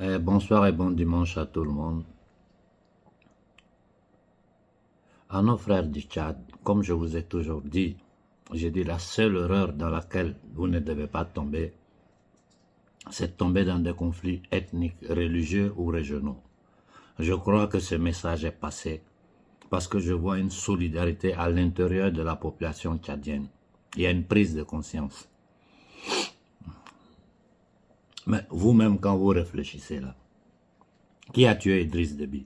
Bonsoir et bon dimanche à tout le monde. À nos frères du Tchad, comme je vous ai toujours dit, j'ai dit la seule erreur dans laquelle vous ne devez pas tomber, c'est de tomber dans des conflits ethniques, religieux ou régionaux. Je crois que ce message est passé parce que je vois une solidarité à l'intérieur de la population tchadienne. Il y a une prise de conscience. Mais vous-même, quand vous réfléchissez là, qui a tué Idriss Déby?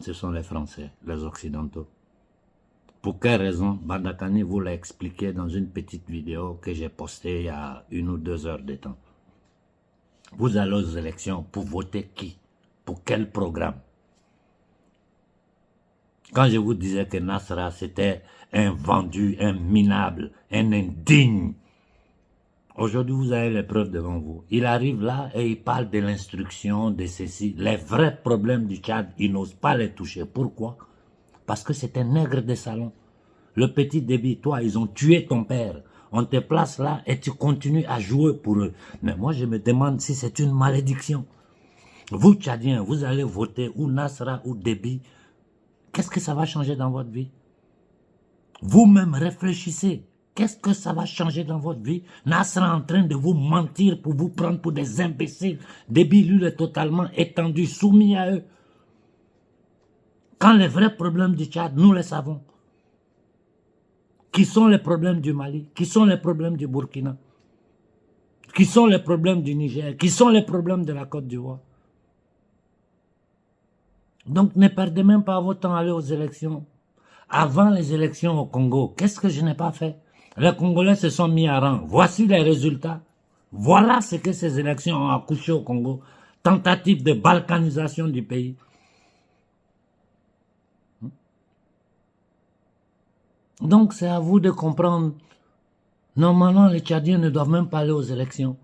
Ce sont les Français, les Occidentaux. Pour quelle raison? Bandakani vous l'a expliqué dans une petite vidéo que j'ai postée il y a 1 ou 2 heures de temps. Vous allez aux élections pour voter qui? Pour quel programme? Quand je vous disais que Nasra c'était un vendu, un minable, un indigne, aujourd'hui vous avez les preuves devant vous. Il arrive là et il parle de l'instruction, de ceci. Les vrais problèmes du Tchad, il n'ose pas les toucher. Pourquoi? Parce que c'est un nègre de salon. Le petit Déby, toi, ils ont tué ton père. On te place là et tu continues à jouer pour eux. Mais moi, je me demande si c'est une malédiction. Vous, Tchadiens, vous allez voter ou Nasra ou Déby. Qu'est-ce que ça va changer dans votre vie? Vous-même réfléchissez. Qu'est-ce que ça va changer dans votre vie? Nasra est en train de vous mentir pour vous prendre pour des imbéciles. Déby, lui, est totalement étendu, soumis à eux. Quand les vrais problèmes du Tchad, nous les savons. Qui sont les problèmes du Mali? Qui sont les problèmes du Burkina? Qui sont les problèmes du Niger? Qui sont les problèmes de la Côte d'Ivoire? Donc ne perdez même pas votre temps à aller aux élections. Avant les élections au Congo, qu'est-ce que je n'ai pas fait? Les Congolais se sont mis à rang. Voici les résultats. Voilà ce que ces élections ont accouché au Congo. Tentative de balkanisation du pays. Donc c'est à vous de comprendre. Normalement, les Tchadiens ne doivent même pas aller aux élections.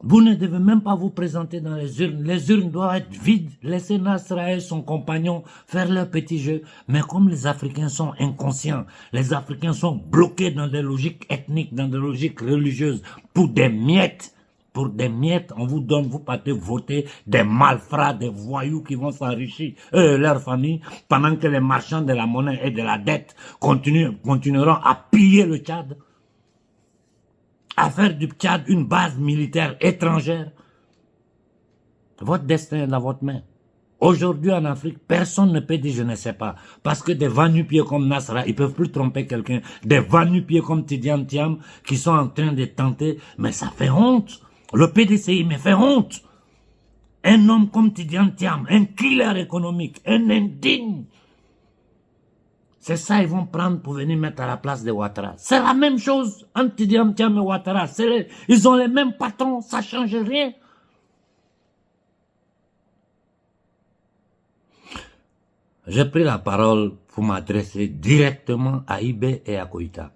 Vous ne devez même pas vous présenter dans les urnes. Les urnes doivent être vides. Laissez Nasra et son compagnon faire leur petit jeu. Mais comme les Africains sont inconscients, les Africains sont bloqués dans des logiques ethniques, dans des logiques religieuses, pour des miettes. Pour des miettes, on vous donne, vous partez voter des malfrats, des voyous qui vont s'enrichir, eux et leur famille, pendant que les marchands de la monnaie et de la dette continueront à piller le Tchad, à faire du Tchad une base militaire étrangère. Votre destin est dans votre main. Aujourd'hui en Afrique, personne ne peut dire je ne sais pas. Parce que des va-nu-pieds comme Nasra, ils ne peuvent plus tromper quelqu'un. Des va-nu-pieds comme Tidiane Thiam qui sont en train de tenter, mais ça fait honte. Le PDCI me fait honte. Un homme comme Tidiane Thiam, un killer économique, un indigne. C'est ça ils vont prendre pour venir mettre à la place de Ouattara. C'est la même chose entre Tidiane Thiam et Ouattara. Ils ont les mêmes patrons, ça ne change rien. J'ai pris la parole pour m'adresser directement à Ibé et à Koïta.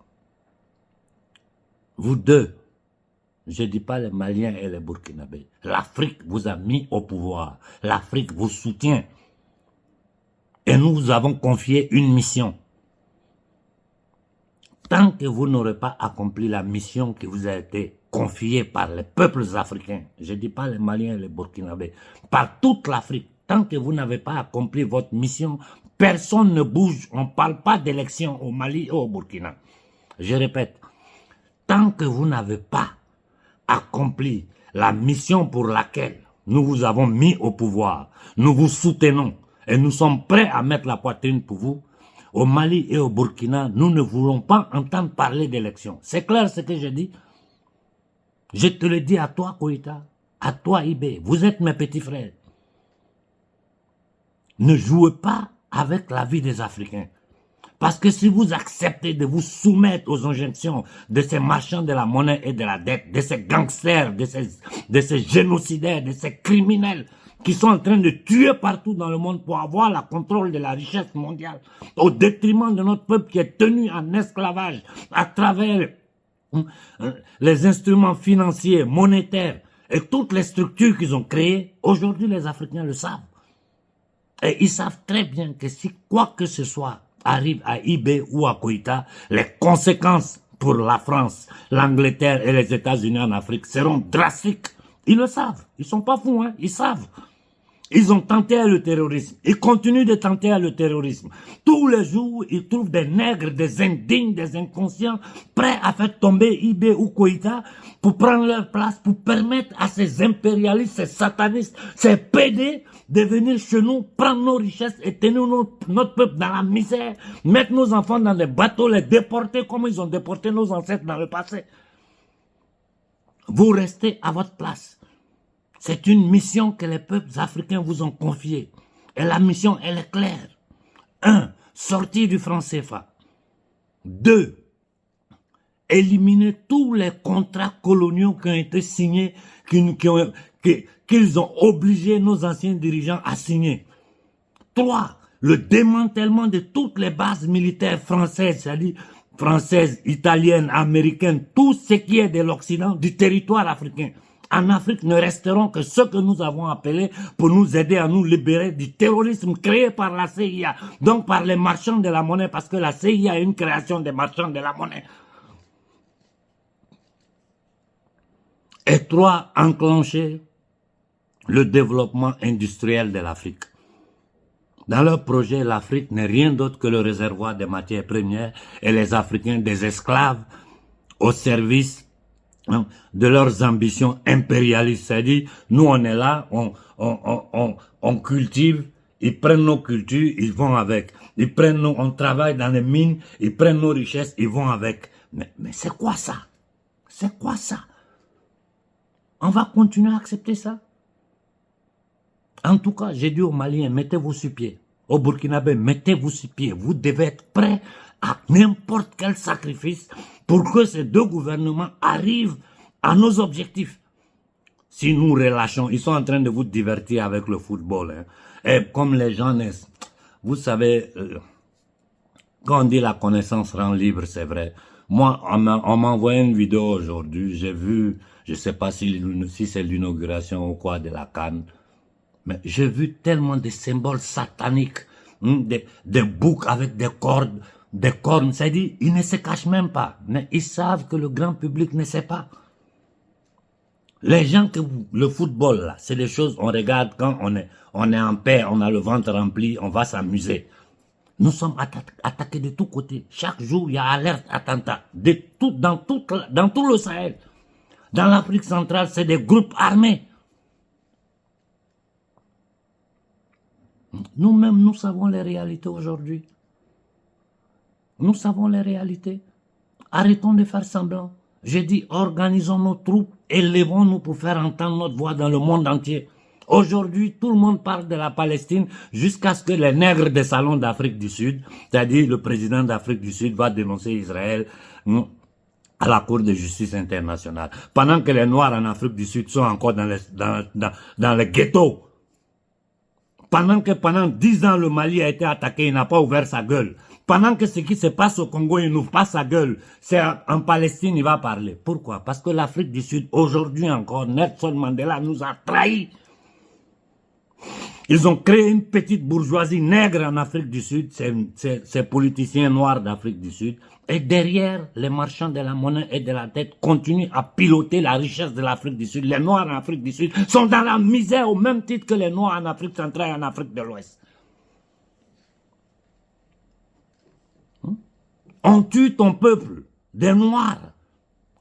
Vous deux, je ne dis pas les Maliens et les Burkinabés. L'Afrique vous a mis au pouvoir. L'Afrique vous soutient. Et nous vous avons confié une mission. Tant que vous n'aurez pas accompli la mission qui vous a été confiée par les peuples africains, je ne dis pas les Maliens et les Burkinabés, par toute l'Afrique, tant que vous n'avez pas accompli votre mission, personne ne bouge. On ne parle pas d'élection au Mali et au Burkina. Je répète, tant que vous n'avez pas accompli la mission pour laquelle nous vous avons mis au pouvoir, nous vous soutenons et nous sommes prêts à mettre la poitrine pour vous, au Mali et au Burkina, nous ne voulons pas entendre parler d'élection. C'est clair ce que je dis? Je te le dis à toi, Koïta, à toi, Ibé, vous êtes mes petits frères. Ne jouez pas avec la vie des Africains. Parce que si vous acceptez de vous soumettre aux injonctions de ces marchands de la monnaie et de la dette, de ces gangsters, de ces génocidaires, de ces criminels qui sont en train de tuer partout dans le monde pour avoir le contrôle de la richesse mondiale, au détriment de notre peuple qui est tenu en esclavage à travers les instruments financiers, monétaires et toutes les structures qu'ils ont créées, aujourd'hui les Africains le savent. Et ils savent très bien que si quoi que ce soit arrive à Ibé ou à Koïta, les conséquences pour la France, l'Angleterre et les États-Unis en Afrique seront drastiques. Ils le savent. Ils sont pas fous, hein. Ils savent. Ils ont tenté le terrorisme. Ils continuent de tenter le terrorisme. Tous les jours, ils trouvent des nègres, des indignes, des inconscients, prêts à faire tomber Ibé ou Koïta pour prendre leur place, pour permettre à ces impérialistes, ces satanistes, ces PD de venir chez nous, prendre nos richesses et tenir notre peuple dans la misère, mettre nos enfants dans des bateaux, les déporter comme ils ont déporté nos ancêtres dans le passé. Vous restez à votre place. C'est une mission que les peuples africains vous ont confiée. Et la mission, elle est claire. 1. Sortir du franc CFA. 2. Éliminer tous les contrats coloniaux qui ont été signés, qu'ils ont obligé nos anciens dirigeants à signer. 3. Le démantèlement de toutes les bases militaires françaises, c'est-à-dire françaises, italiennes, américaines, tout ce qui est de l'Occident, du territoire africain. En Afrique ne resteront que ceux que nous avons appelés pour nous aider à nous libérer du terrorisme créé par la CIA, donc par les marchands de la monnaie, parce que la CIA est une création des marchands de la monnaie. Et 3, enclencher le développement industriel de l'Afrique. Dans leur projet, l'Afrique n'est rien d'autre que le réservoir des matières premières et les Africains des esclaves au service de leurs ambitions impérialistes. C'est-à-dire, nous on est là, on cultive, ils prennent nos cultures, ils vont avec. Ils prennent on travaille dans les mines, ils prennent nos richesses, ils vont avec. Mais c'est quoi ça? C'est quoi ça? On va continuer à accepter ça? En tout cas, j'ai dit aux Maliens, mettez-vous sur pied. Aux Burkinabés, mettez-vous sur pied. Vous devez être prêts à n'importe quel sacrifice pour que ces deux gouvernements arrivent à nos objectifs. Si nous relâchons, ils sont en train de vous divertir avec le football. Hein. Et comme les gens naissent, vous savez, quand on dit la connaissance rend libre, c'est vrai. Moi, on m'a envoyé une vidéo aujourd'hui, j'ai vu, je sais pas si c'est l'inauguration ou quoi de la CAN, mais j'ai vu tellement de symboles sataniques, des boucs avec des cordes, des cornes, c'est-à-dire, ils ne se cachent même pas, mais ils savent que le grand public ne sait pas. Les gens que le football, là, c'est des choses, on regarde quand on est en paix, on a le ventre rempli, on va s'amuser. Nous sommes attaqués de tous côtés. Chaque jour, il y a alerte, attentat. Dans tout le Sahel. Dans l'Afrique centrale, c'est des groupes armés. Nous-mêmes, nous savons les réalités aujourd'hui. Nous savons les réalités. Arrêtons de faire semblant. J'ai dit, organisons nos troupes, élevons-nous pour faire entendre notre voix dans le monde entier. Aujourd'hui, tout le monde parle de la Palestine jusqu'à ce que les nègres des salons d'Afrique du Sud, c'est-à-dire le président d'Afrique du Sud va dénoncer Israël à la Cour de justice internationale. Pendant que les Noirs en Afrique du Sud sont encore dans les ghettos. Pendant 10 ans, le Mali a été attaqué, il n'a pas ouvert sa gueule. Pendant que ce qui se passe au Congo, il n'ouvre pas sa gueule. C'est en Palestine, il va parler. Pourquoi? Parce que l'Afrique du Sud, aujourd'hui encore, Nelson Mandela nous a trahis. Ils ont créé une petite bourgeoisie nègre en Afrique du Sud, ces politiciens noirs d'Afrique du Sud. Et derrière, les marchands de la monnaie et de la dette continuent à piloter la richesse de l'Afrique du Sud. Les Noirs en Afrique du Sud sont dans la misère au même titre que les Noirs en Afrique centrale et en Afrique de l'Ouest. On tue ton peuple, des Noirs.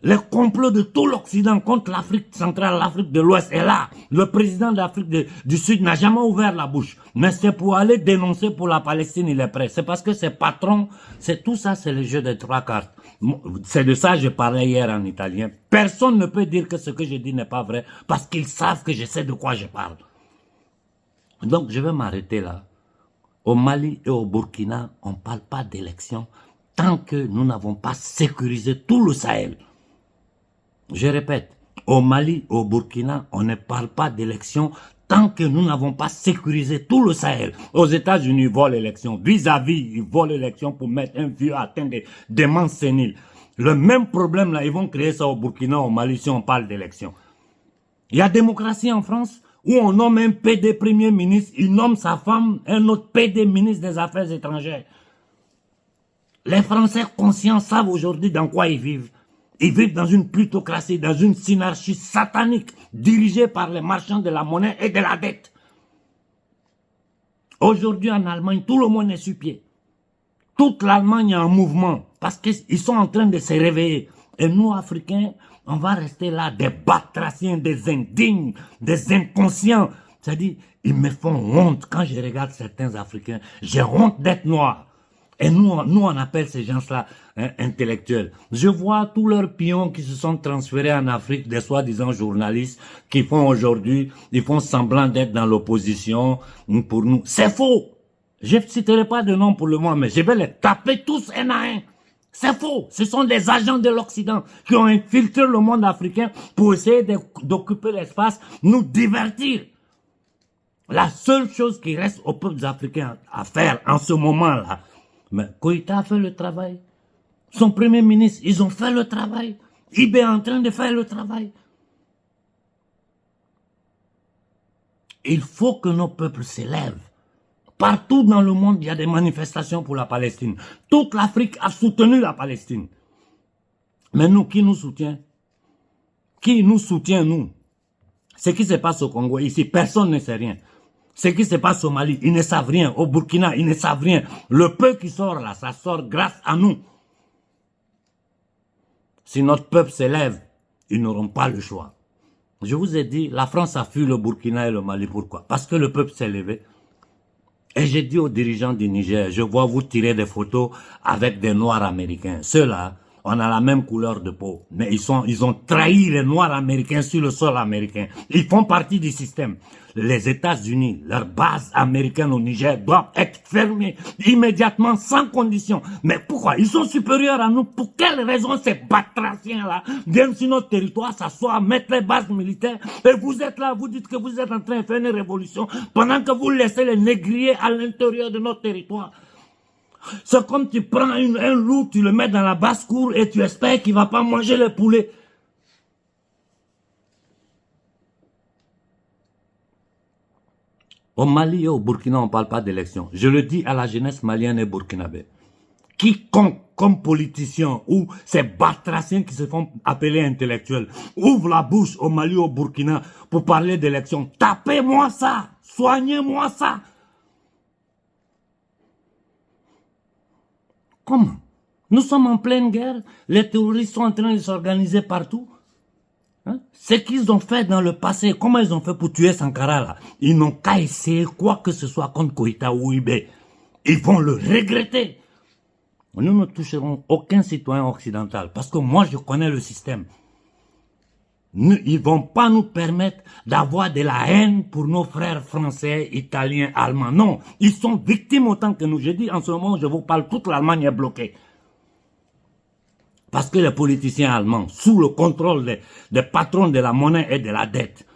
Les complots de tout l'Occident contre l'Afrique centrale, l'Afrique de l'Ouest est là. Le président d'Afrique du Sud n'a jamais ouvert la bouche. Mais c'est pour aller dénoncer pour la Palestine, il est prêt. C'est parce que ses patrons, tout ça, c'est le jeu des trois cartes. C'est de ça que je parlais hier en italien. Personne ne peut dire que ce que je dis n'est pas vrai parce qu'ils savent que je sais de quoi je parle. Donc, je vais m'arrêter là. Au Mali et au Burkina, on ne parle pas d'élection tant que nous n'avons pas sécurisé tout le Sahel. Je répète, au Mali, au Burkina, on ne parle pas d'élection tant que nous n'avons pas sécurisé tout le Sahel. Aux États-Unis, ils volent l'élection. Vis-à-vis, ils volent l'élection pour mettre un vieux atteint de démence sénile. Le même problème là, ils vont créer ça au Burkina, au Mali, si on parle d'élection. Il y a démocratie en France où on nomme un PD Premier ministre, il nomme sa femme, un autre PD ministre des Affaires étrangères. Les Français conscients savent aujourd'hui dans quoi ils vivent. Ils vivent dans une plutocratie, dans une synarchie satanique, dirigée par les marchands de la monnaie et de la dette. Aujourd'hui, en Allemagne, tout le monde est sur pied. Toute l'Allemagne est en mouvement, parce qu'ils sont en train de se réveiller. Et nous, Africains, on va rester là, des batraciens, des indignes, des inconscients. C'est-à-dire, ils me font honte quand je regarde certains Africains. J'ai honte d'être noir. Et nous, on appelle ces gens-là intellectuels. Je vois tous leurs pions qui se sont transférés en Afrique, des soi-disant journalistes, qui font aujourd'hui, ils font semblant d'être dans l'opposition pour nous. C'est faux. Je ne citerai pas de nom pour le moment, mais je vais les taper tous un à un. C'est faux. Ce sont des agents de l'Occident qui ont infiltré le monde africain pour essayer d'occuper l'espace, nous divertir. La seule chose qui reste aux peuples africains à faire en ce moment-là, mais Koïta a fait le travail. Son premier ministre, ils ont fait le travail. Ibé est en train de faire le travail. Il faut que nos peuples s'élèvent. Partout dans le monde, il y a des manifestations pour la Palestine. Toute l'Afrique a soutenu la Palestine. Mais nous, qui nous soutient? Qui nous soutient, nous? Ce qui se passe au Congo, ici, personne ne sait rien. Ce qui se passe au Mali, ils ne savent rien. Au Burkina, ils ne savent rien. Le peu qui sort là, ça sort grâce à nous. Si notre peuple s'élève, ils n'auront pas le choix. Je vous ai dit, la France a fui le Burkina et le Mali. Pourquoi? Parce que le peuple s'est levé. Et j'ai dit aux dirigeants du Niger, je vois vous tirer des photos avec des Noirs américains. Ceux-là, on a la même couleur de peau. Mais ils ont trahi les Noirs américains sur le sol américain. Ils font partie du système. Les États-Unis, leur base américaine au Niger doivent être fermées immédiatement, sans condition. Mais pourquoi? Ils sont supérieurs à nous. Pour quelle raison ces batraciens-là viennent sur notre territoire, s'asseoir, mettre les bases militaires, et vous êtes là, vous dites que vous êtes en train de faire une révolution, pendant que vous laissez les négriers à l'intérieur de notre territoire. C'est comme tu prends un loup, tu le mets dans la basse-cour et tu espères qu'il ne va pas manger les poulets. Au Mali et au Burkina, on ne parle pas d'élection. Je le dis à la jeunesse malienne et burkinabé. Quiconque, comme politicien ou ces batraciens qui se font appeler intellectuels, ouvre la bouche au Mali ou au Burkina pour parler d'élection. Tapez-moi ça! Soignez-moi ça! Comment? Nous sommes en pleine guerre. Les terroristes sont en train de s'organiser partout. Hein? Ce qu'ils ont fait dans le passé, comment ils ont fait pour tuer Sankara là? Ils n'ont qu'à essayer quoi que ce soit contre Koïta ou Ibé. Ils vont le regretter. Nous ne toucherons aucun citoyen occidental parce que moi je connais le système. Ils ne vont pas nous permettre d'avoir de la haine pour nos frères français, italiens, allemands. Non, ils sont victimes autant que nous. Je dis en ce moment, je vous parle, toute l'Allemagne est bloquée. Parce que les politiciens allemands, sous le contrôle des patrons de la monnaie et de la dette,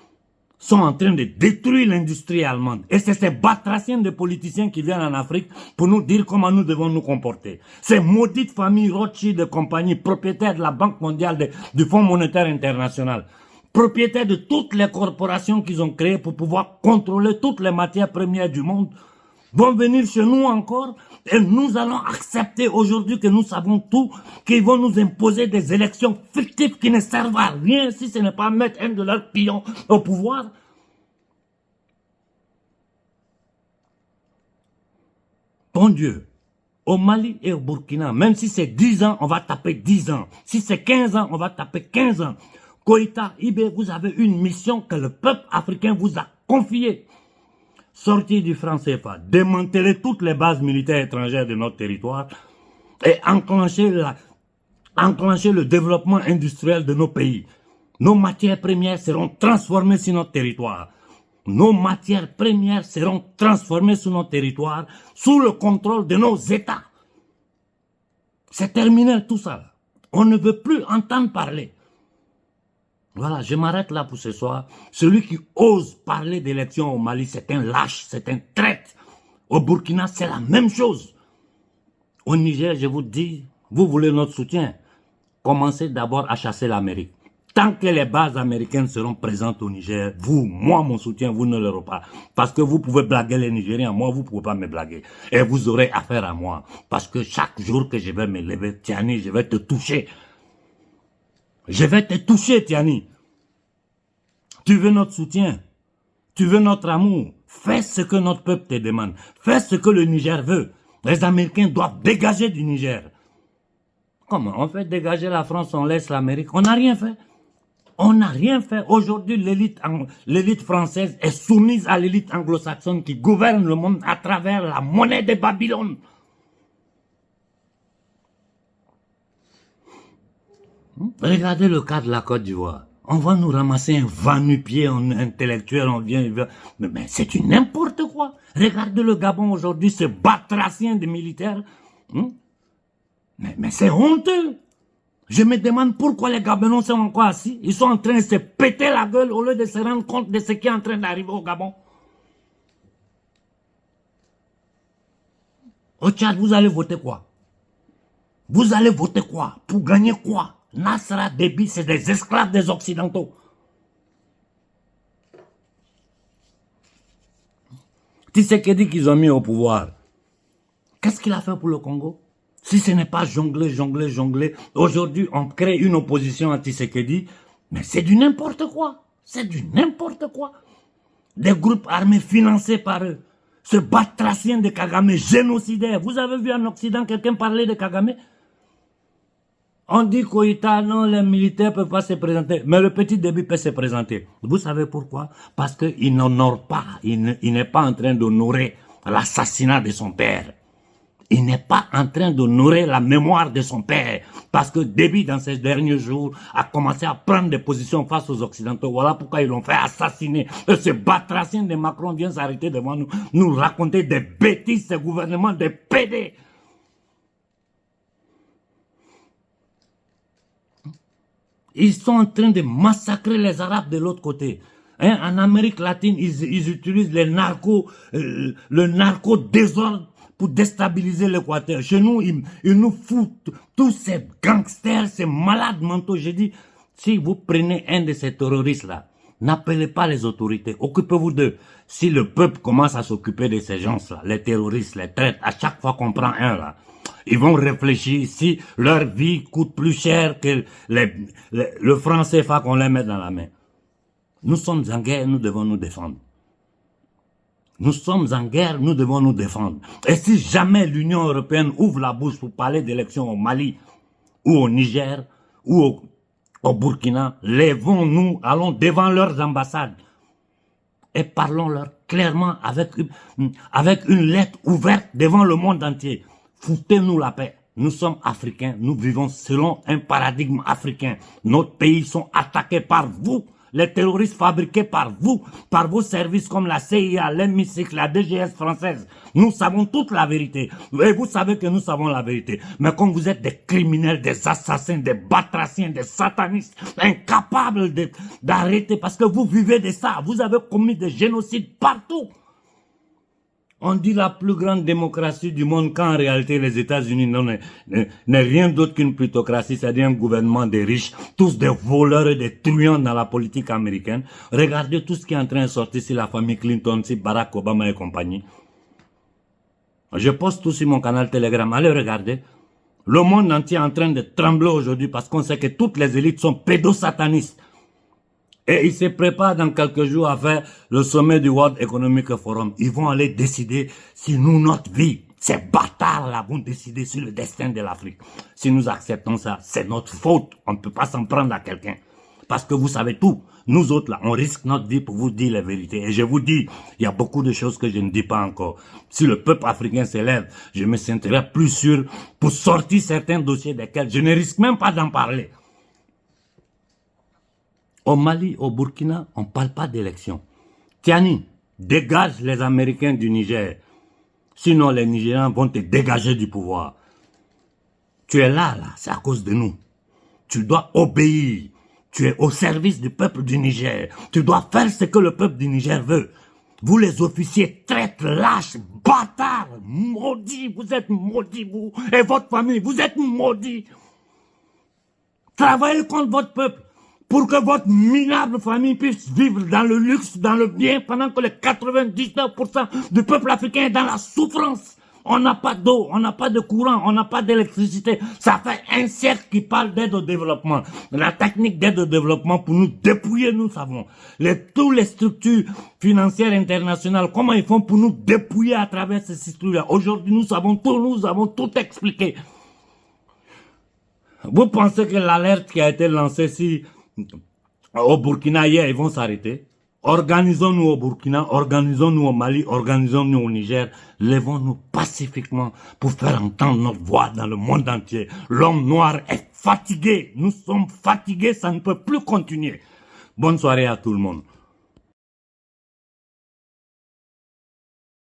sont en train de détruire l'industrie allemande. Et c'est ces batraciens de politiciens qui viennent en Afrique pour nous dire comment nous devons nous comporter. Ces maudites familles Rothschild de compagnie, propriétaires de la Banque mondiale, du Fonds monétaire international, propriétaires de toutes les corporations qu'ils ont créées pour pouvoir contrôler toutes les matières premières du monde, vont venir chez nous encore et nous allons accepter aujourd'hui que nous savons tout, qu'ils vont nous imposer des élections fictives qui ne servent à rien si ce n'est pas mettre un de leurs pions au pouvoir. Bon Dieu, au Mali et au Burkina, même si c'est 10 ans, on va taper 10 ans. Si c'est 15 ans, on va taper 15 ans. Koïta, Ibé, vous avez une mission que le peuple africain vous a confiée. Sortir du franc CFA, démanteler toutes les bases militaires étrangères de notre territoire et enclencher le développement industriel de nos pays. Nos matières premières seront transformées sur notre territoire. Nos matières premières seront transformées sur notre territoire sous le contrôle de nos États. C'est terminé tout ça. On ne veut plus entendre parler. Voilà, je m'arrête là pour ce soir. Celui qui ose parler d'élection au Mali, c'est un lâche, c'est un traître. Au Burkina, c'est la même chose. Au Niger, je vous dis, vous voulez notre soutien, commencez d'abord à chasser l'Amérique. Tant que les bases américaines seront présentes au Niger, vous, moi, mon soutien, vous ne l'aurez pas. Parce que vous pouvez blaguer les Nigériens, moi, vous ne pouvez pas me blaguer. Et vous aurez affaire à moi. Parce que chaque jour que je vais me lever, Tiani, je vais te toucher. Je vais te toucher, Tiani. Tu veux notre soutien. Tu veux notre amour. Fais ce que notre peuple te demande. Fais ce que le Niger veut. Les Américains doivent dégager du Niger. Comment? On fait dégager la France, on laisse l'Amérique. On n'a rien fait. On n'a rien fait. Aujourd'hui, l'élite française est soumise à l'élite anglo-saxonne qui gouverne le monde à travers la monnaie de Babylone. Regardez le cas de la Côte d'Ivoire. On va nous ramasser un va-nu-pied intellectuel, on vient. Mais c'est du n'importe quoi. Regardez le Gabon aujourd'hui, ce batracien de militaires. Mais c'est honteux. Je me demande pourquoi les Gabonais sont encore assis. Ils sont en train de se péter la gueule au lieu de se rendre compte de ce qui est en train d'arriver au Gabon. Au Tchad, vous allez voter quoi? Vous allez voter quoi? Pour gagner quoi? Nasra, Déby, c'est des esclaves des Occidentaux. Tshisekedi qu'ils ont mis au pouvoir. Qu'est-ce qu'il a fait pour le Congo? Si ce n'est pas jongler, jongler, jongler. Aujourd'hui, on crée une opposition à Tshisekedi, mais c'est du n'importe quoi. C'est du n'importe quoi. Des groupes armés financés par eux. Ce batracien de Kagame, génocidaire. Vous avez vu en Occident quelqu'un parler de Kagame? On dit qu'Oïta, non, les militaires ne peuvent pas se présenter. Mais le petit Déby peut se présenter. Vous savez pourquoi? Parce qu'il n'honore pas. Il n'est pas en train d'honorer l'assassinat de son père. Il n'est pas en train d'honorer la mémoire de son père. Parce que Déby, dans ces derniers jours, a commencé à prendre des positions face aux Occidentaux. Voilà pourquoi ils l'ont fait assassiner. Et ce batracien de Macron vient s'arrêter devant nous, nous raconter des bêtises, ce gouvernement de PD. Ils sont en train de massacrer les Arabes de l'autre côté. Hein, en Amérique latine, ils utilisent le narco désordre pour déstabiliser l'Équateur. Chez nous, ils nous foutent tous ces gangsters, ces malades mentaux. J'ai dit, si vous prenez un de ces terroristes-là, n'appelez pas les autorités, occupez-vous d'eux. Si le peuple commence à s'occuper de ces gens-là, les terroristes, les traites, à chaque fois qu'on prend un là, ils vont réfléchir si leur vie coûte plus cher que le franc CFA qu'on les met dans la main. Nous sommes en guerre, nous devons nous défendre. Nous sommes en guerre, nous devons nous défendre. Et si jamais l'Union européenne ouvre la bouche pour parler d'élections au Mali, ou au Niger, ou au Burkina, lèvons-nous, allons devant leurs ambassades et parlons-leur clairement avec une lettre ouverte devant le monde entier. Foutez-nous la paix. Nous sommes africains, nous vivons selon un paradigme africain. Nos pays sont attaqués par vous, les terroristes fabriqués par vous, par vos services comme la CIA, l'MI6, la DGS française. Nous savons toute la vérité. Et vous savez que nous savons la vérité. Mais comme vous êtes des criminels, des assassins, des batraciens, des satanistes, incapables d'arrêter parce que vous vivez de ça. Vous avez commis des génocides partout. On dit la plus grande démocratie du monde quand en réalité les États-Unis n'est rien d'autre qu'une plutocratie, c'est-à-dire un gouvernement des riches, tous des voleurs et des truands dans la politique américaine. Regardez tout ce qui est en train de sortir sur la famille Clinton, sur Barack Obama et compagnie. Je poste tout sur mon canal Telegram, allez regarder. Le monde entier est en train de trembler aujourd'hui parce qu'on sait que toutes les élites sont pédosatanistes. Et ils se préparent dans quelques jours à faire le sommet du World Economic Forum. Ils vont aller décider si nous, notre vie, ces bâtards-là vont décider sur le destin de l'Afrique. Si nous acceptons ça, c'est notre faute. On ne peut pas s'en prendre à quelqu'un. Parce que vous savez tout. Nous autres, là, on risque notre vie pour vous dire la vérité. Et je vous dis, il y a beaucoup de choses que je ne dis pas encore. Si le peuple africain s'élève, je me sentirai plus sûr pour sortir certains dossiers desquels je ne risque même pas d'en parler. Au Mali, au Burkina, on ne parle pas d'élection. Tiani, dégage les Américains du Niger. Sinon, les Nigériens vont te dégager du pouvoir. Tu es là, c'est à cause de nous. Tu dois obéir. Tu es au service du peuple du Niger. Tu dois faire ce que le peuple du Niger veut. Vous les officiers traîtres, lâches, bâtards, maudits, vous êtes maudits, vous et votre famille, vous êtes maudits. Travaillez contre votre peuple. Pour que votre minable famille puisse vivre dans le luxe, dans le bien, pendant que les 99% du peuple africain est dans la souffrance. On n'a pas d'eau, on n'a pas de courant, on n'a pas d'électricité. Ça fait un siècle qu'ils parlent d'aide au développement. La technique d'aide au développement pour nous dépouiller, nous savons. Toutes les structures financières internationales, comment ils font pour nous dépouiller à travers ces structures-là. Aujourd'hui, nous avons tout expliqué. Vous pensez que l'alerte qui a été lancée si au Burkina hier, ils vont s'arrêter? Organisons-nous au Burkina, organisons-nous au Mali, organisons-nous au Niger, levons-nous pacifiquement pour faire entendre notre voix dans le monde entier. L'homme noir est fatigué, nous sommes fatigués, ça ne peut plus continuer. Bonne soirée à tout le monde.